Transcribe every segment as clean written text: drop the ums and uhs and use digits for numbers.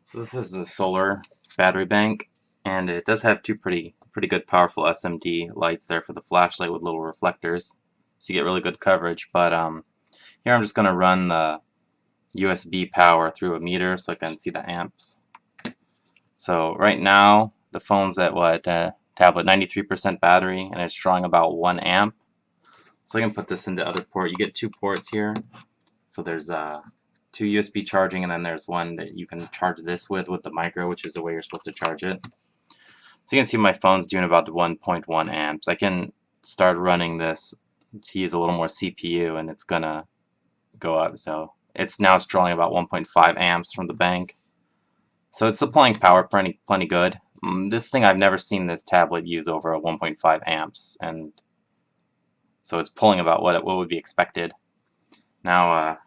So this is the solar battery bank, and it does have two pretty good powerful SMD lights there for the flashlight with little reflectors, so you get really good coverage. But here I'm just going to run the USB power through a meter so I can see the amps. So right now the phone's at tablet 93% battery, and it's drawing about 1 amp. So I can put this into other port. You get two ports here. So there's two USB charging, and then there's one that you can charge this with the micro, which is the way you're supposed to charge it. So you can see my phone's doing about 1.1 amps. I can start running this to use a little more CPU, and it's gonna go up. So it's drawing about 1.5 amps from the bank. So it's supplying power plenty good. This thing, I've never seen this tablet use over a 1.5 amps, and so it's pulling about what would be expected. Now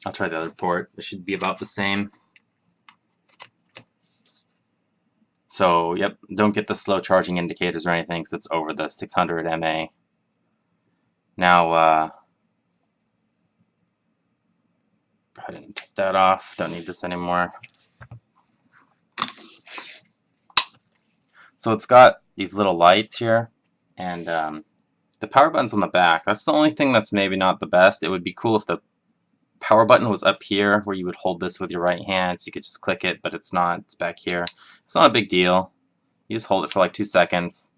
I'll try the other port. It should be about the same. So yep, don't get the slow charging indicators or anything because it's over the 600 mAh. Now go ahead and take that off. Don't need this anymore. So it's got these little lights here, and the power button's on the back. That's the only thing that's maybe not the best. It would be cool if the power button was up here where you would hold this with your right hand, so you could just click it, but it's not. It's back here. It's not a big deal. You just hold it for like 2 seconds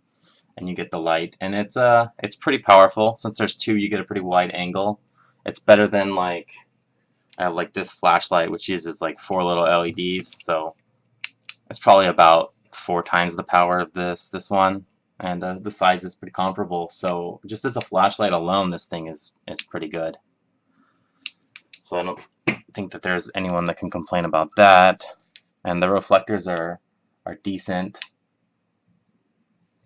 and you get the light, and it's pretty powerful. Since there's two, you get a pretty wide angle. It's better than like this flashlight, which uses like 4 little LEDs, so it's probably about 4 times the power of this one, and the size is pretty comparable. So just as a flashlight alone, this thing is pretty good. So I don't think that there's anyone that can complain about that. And the reflectors are decent.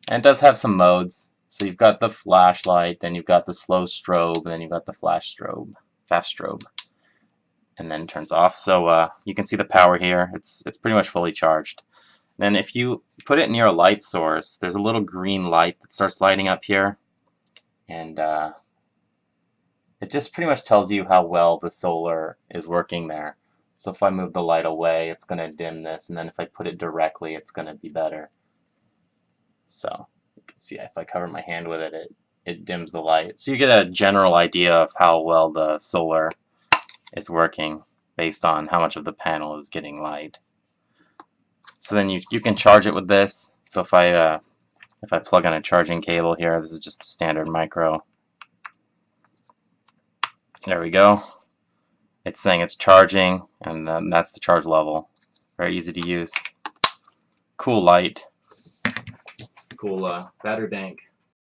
And it does have some modes. So you've got the flashlight, then you've got the slow strobe, and then you've got the fast strobe. And then it turns off. So you can see the power here. It's pretty much fully charged. Then if you put it near a light source, there's a little green light that starts lighting up here. And it just pretty much tells you how well the solar is working there. So if I move the light away, it's going to dim this, and then if I put it directly, it's going to be better. So you can see if I cover my hand with it, it dims the light. So you get a general idea of how well the solar is working based on how much of the panel is getting light. So then you can charge it with this. So if I plug in a charging cable here, this is just a standard micro. There we go. It's saying it's charging, and that's the charge level. Very easy to use. Cool light. Cool battery bank.